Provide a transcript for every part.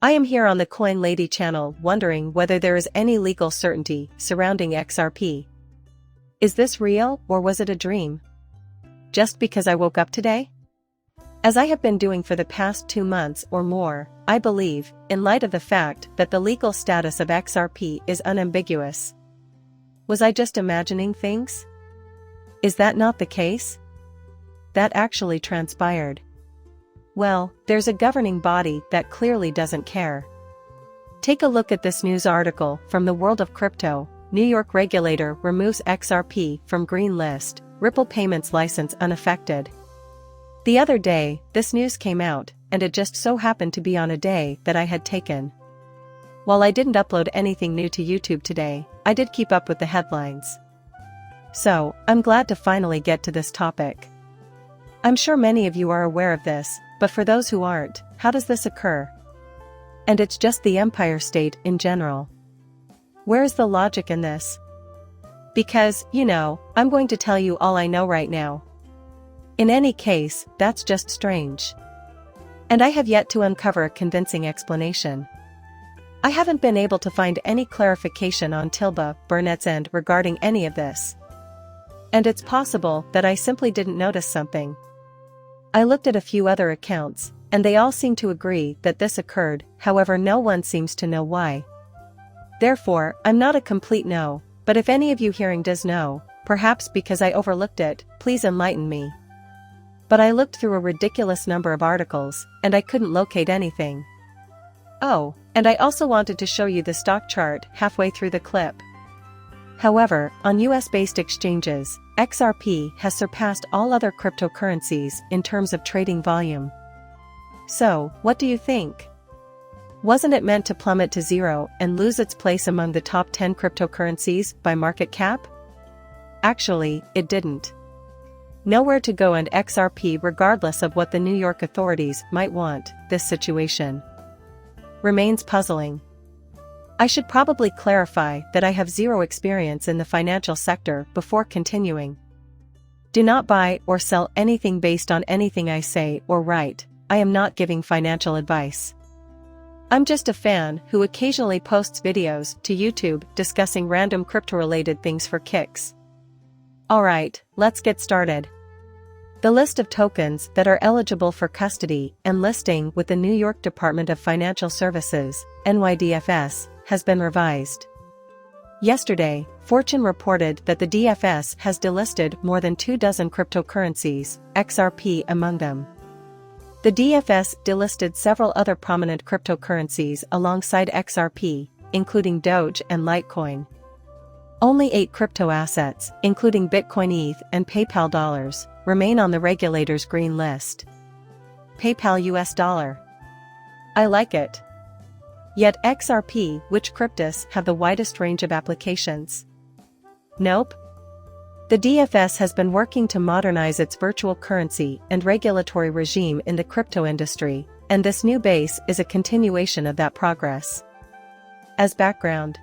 I am here on the Coin Lady channel wondering whether there is any legal certainty surrounding XRP. Is this real or was it a dream? Just because I woke up today? As I have been doing for the past 2 months or more, I believe, in light of the fact that the legal status of XRP is unambiguous. Was I just imagining things? Is that not the case? That actually transpired. Well, there's a governing body that clearly doesn't care. Take a look at this news article from the world of crypto. New York regulator removes XRP from green list, Ripple payments license unaffected. The other day, this news came out, and it just so happened to be on a day that I had taken. While I didn't upload anything new to YouTube today, I did keep up with the headlines. So, I'm glad to finally get to this topic. I'm sure many of you are aware of this, but for those who aren't, how does this occur? And it's just the Empire State in general. Where is the logic in this? Because, I'm going to tell you all I know right now. In any case, that's just strange. And I have yet to uncover a convincing explanation. I haven't been able to find any clarification on Tilba Burnett's end regarding any of this. And it's possible that I simply didn't notice something. I looked at a few other accounts, and they all seem to agree that this occurred, however no one seems to know why. Therefore, I'm not a complete no, but if any of you hearing does know, perhaps because I overlooked it, please enlighten me. But I looked through a ridiculous number of articles, and I couldn't locate anything. Oh, and I also wanted to show you the stock chart halfway through the clip. However, on US-based exchanges, XRP has surpassed all other cryptocurrencies in terms of trading volume. So, what do you think? Wasn't it meant to plummet to zero and lose its place among the top 10 cryptocurrencies by market cap? Actually, it didn't. Nowhere to go, and XRP, regardless of what the New York authorities might want, this situation remains puzzling. I should probably clarify that I have zero experience in the financial sector before continuing. Do not buy or sell anything based on anything I say or write. I am not giving financial advice. I'm just a fan who occasionally posts videos to YouTube discussing random crypto-related things for kicks. Alright, let's get started. The list of tokens that are eligible for custody and listing with the New York Department of Financial Services, NYDFS, has been revised. Yesterday, Fortune reported that the DFS has delisted more than 24 cryptocurrencies, XRP among them. The DFS delisted several other prominent cryptocurrencies alongside XRP, including Doge and Litecoin. Only 8 crypto assets, including Bitcoin, ETH, and PayPal dollars, remain on the regulator's green list. PayPal US dollar. I like it. Yet XRP, which cryptos have the widest range of applications? Nope. The DFS has been working to modernize its virtual currency and regulatory regime in the crypto industry, and this new base is a continuation of that progress. As background,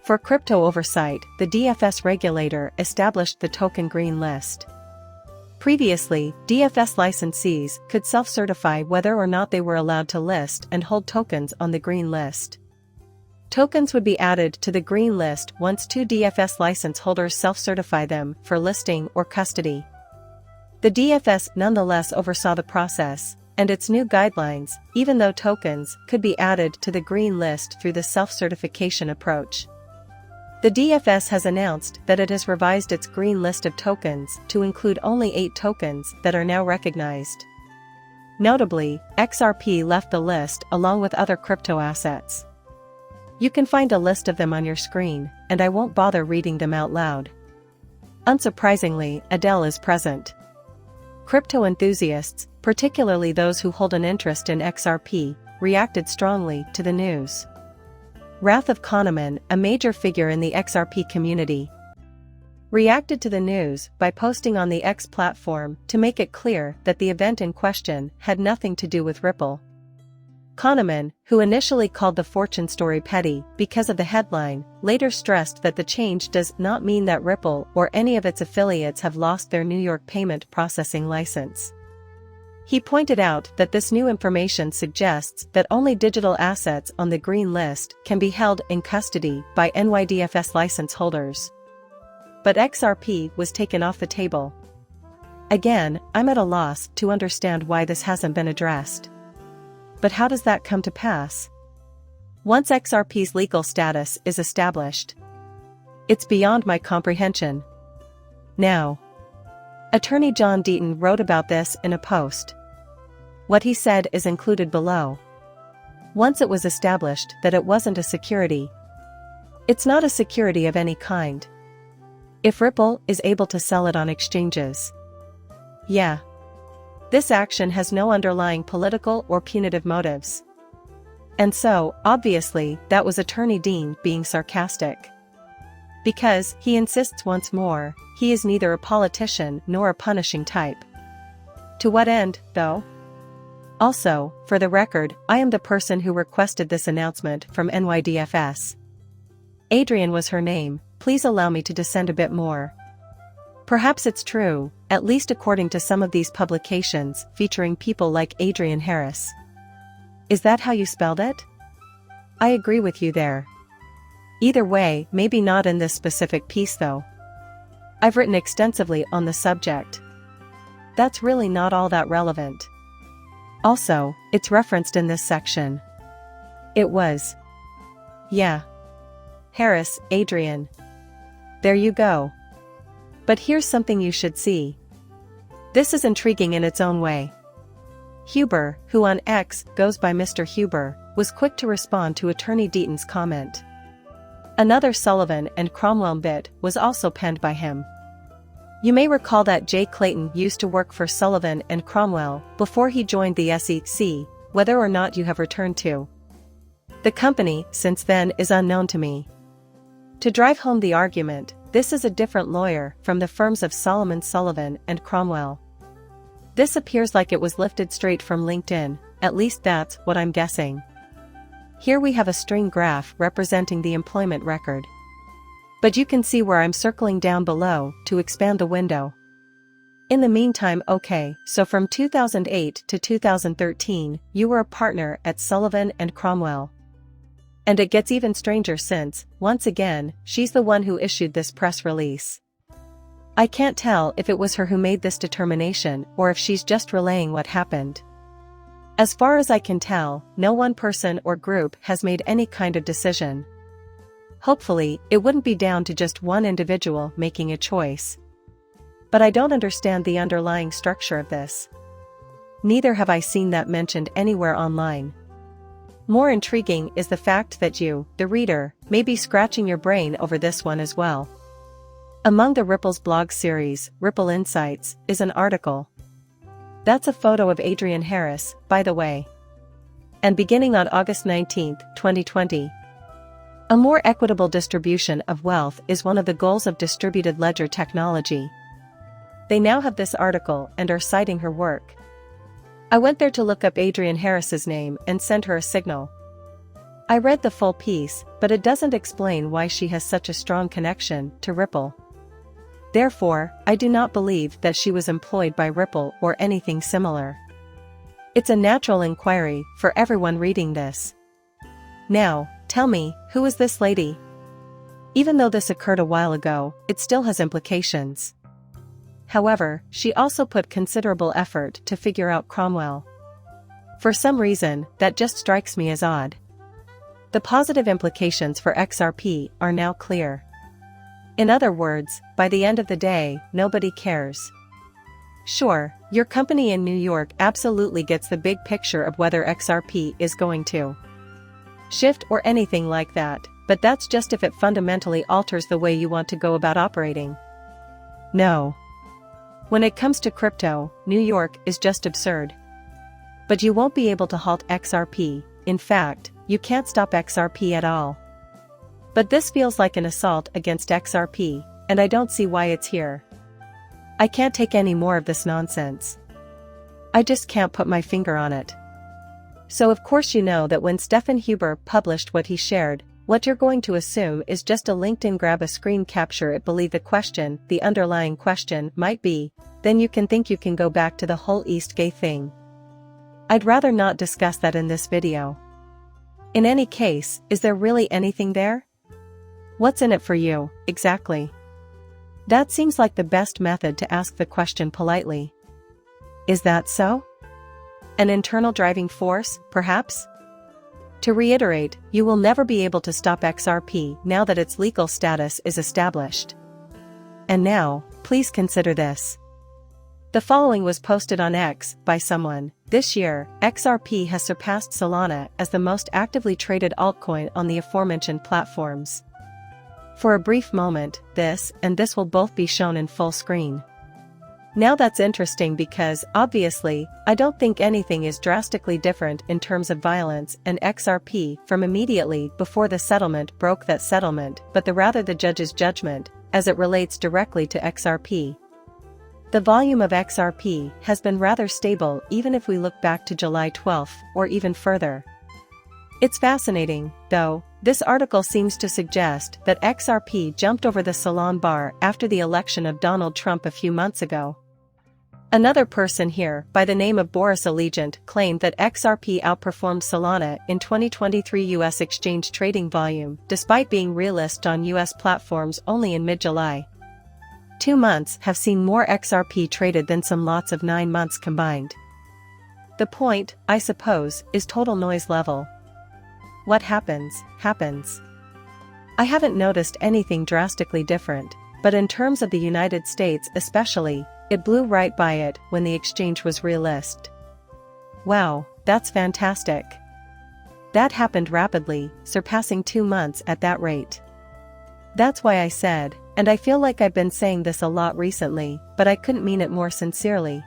for crypto oversight, the DFS regulator established the token green list. Previously, DFS licensees could self-certify whether or not they were allowed to list and hold tokens on the green list. Tokens would be added to the green list once 2 DFS license holders self-certify them for listing or custody. The DFS nonetheless oversaw the process, and its new guidelines, even though tokens could be added to the green list through the self-certification approach. The DFS has announced that it has revised its green list of tokens to include only 8 tokens that are now recognized. Notably, XRP left the list along with other crypto assets. You can find a list of them on your screen, and I won't bother reading them out loud. Unsurprisingly, Adele is present. Crypto enthusiasts, particularly those who hold an interest in XRP, reacted strongly to the news. Wrath of Kahneman, a major figure in the XRP community, reacted to the news by posting on the X platform to make it clear that the event in question had nothing to do with Ripple. Kahneman, who initially called the Fortune story petty because of the headline, later stressed that the change does not mean that Ripple or any of its affiliates have lost their New York payment processing license. He pointed out that this new information suggests that only digital assets on the green list can be held in custody by NYDFS license holders. But XRP was taken off the table. Again, I'm at a loss to understand why this hasn't been addressed. But how does that come to pass? Once XRP's legal status is established, it's beyond my comprehension. Now, Attorney John Deaton wrote about this in a post. What he said is included below. Once it was established that it wasn't a security, it's not a security of any kind. If Ripple is able to sell it on exchanges, yeah, this action has no underlying political or punitive motives. And so, obviously, that was Attorney Dean being sarcastic. Because, he insists once more, he is neither a politician nor a punishing type. To what end, though? Also, for the record, I am the person who requested this announcement from NYDFS. Adrian was her name. Please allow me to descend a bit more. Perhaps it's true, at least according to some of these publications featuring people like Adrian Harris. Is that how you spelled it? I agree with you there. Either way, maybe not in this specific piece though. I've written extensively on the subject. That's really not all that relevant. Also, it's referenced in this section. It was. Yeah. Harris, Adrian. There you go. But here's something you should see. This is intriguing in its own way. Huber, who on X goes by Mr. Huber, was quick to respond to Attorney Deaton's comment. Another Sullivan and Cromwell bit was also penned by him. You may recall that Jay Clayton used to work for Sullivan and Cromwell before he joined the SEC, whether or not you have returned to the company since then is unknown to me. To drive home the argument, this is a different lawyer from the firms of Solomon Sullivan and Cromwell. This appears like it was lifted straight from LinkedIn, at least that's what I'm guessing. Here we have a string graph representing the employment record. But you can see where I'm circling down below to expand the window. In the meantime, okay, so from 2008 to 2013, you were a partner at Sullivan and Cromwell. And it gets even stranger since, once again, she's the one who issued this press release. I can't tell if it was her who made this determination or if she's just relaying what happened. As far as I can tell, no one person or group has made any kind of decision. Hopefully, it wouldn't be down to just one individual making a choice. But I don't understand the underlying structure of this. Neither have I seen that mentioned anywhere online. More intriguing is the fact that you, the reader, may be scratching your brain over this one as well. Among the Ripple's blog series, Ripple Insights, is an article. That's a photo of Adrian Harris, by the way. And beginning on August 19, 2020. A more equitable distribution of wealth is one of the goals of distributed ledger technology. They now have this article and are citing her work. I went there to look up Adrian Harris's name and send her a signal. I read the full piece, but it doesn't explain why she has such a strong connection to Ripple. Therefore, I do not believe that she was employed by Ripple or anything similar. It's a natural inquiry for everyone reading this. Now, tell me, who is this lady? Even though this occurred a while ago, it still has implications. However, she also put considerable effort to figure out Cromwell. For some reason, that just strikes me as odd. The positive implications for XRP are now clear. In other words, by the end of the day, nobody cares. Sure, your company in New York absolutely gets the big picture of whether XRP is going to shift or anything like that, but that's just if it fundamentally alters the way you want to go about operating. No. When it comes to crypto, New York is just absurd. But you won't be able to halt XRP, in fact, you can't stop XRP at all. But this feels like an assault against XRP, and I don't see why it's here. I can't take any more of this nonsense. I just can't put my finger on it. So of course you know that when Stephen Huber published what he shared, what you're going to assume is just a LinkedIn grab a screen capture it believe the underlying question might be, then you can think you can go back to the whole East Gay thing. I'd rather not discuss that in this video. In any case, is there really anything there? What's in it for you, exactly? That seems like the best method to ask the question politely. Is that so? An internal driving force, perhaps? To reiterate, you will never be able to stop XRP now that its legal status is established. And now, please consider this. The following was posted on X by someone. This year, XRP has surpassed Solana as the most actively traded altcoin on the aforementioned platforms. For a brief moment, this will both be shown in full screen. Now that's interesting because, obviously, I don't think anything is drastically different in terms of violence and XRP from immediately before the settlement broke that settlement, but rather the judge's judgment, as it relates directly to XRP. The volume of XRP has been rather stable even if we look back to July 12 or even further. It's fascinating, though. This article seems to suggest that XRP jumped over the Solana bar after the election of Donald Trump a few months ago. Another person here, by the name of Boris Allegiant, claimed that XRP outperformed Solana in 2023 U.S. exchange trading volume, despite being relisted on U.S. platforms only in mid-July. 2 months have seen more XRP traded than some lots of 9 months combined. The point, I suppose, is total noise level. What happens, happens. I haven't noticed anything drastically different, but in terms of the United States especially, it blew right by it when the exchange was relisted. Wow, that's fantastic. That happened rapidly, surpassing 2 months at that rate. That's why I said, and I feel like I've been saying this a lot recently, but I couldn't mean it more sincerely.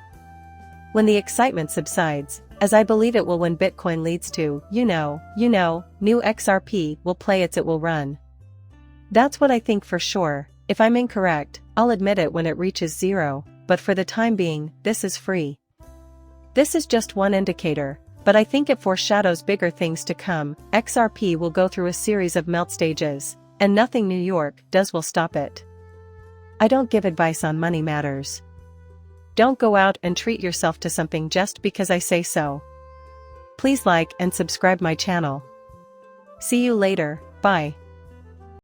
When the excitement subsides, as I believe it will when Bitcoin leads to, new XRP will play it will run. That's what I think for sure. If I'm incorrect, I'll admit it when it reaches zero, but for the time being, this is free. This is just one indicator, but I think it foreshadows bigger things to come. XRP will go through a series of melt stages, and nothing New York does will stop it. I don't give advice on money matters. Don't go out and treat yourself to something just because I say so. Please like and subscribe my channel. See you later, bye.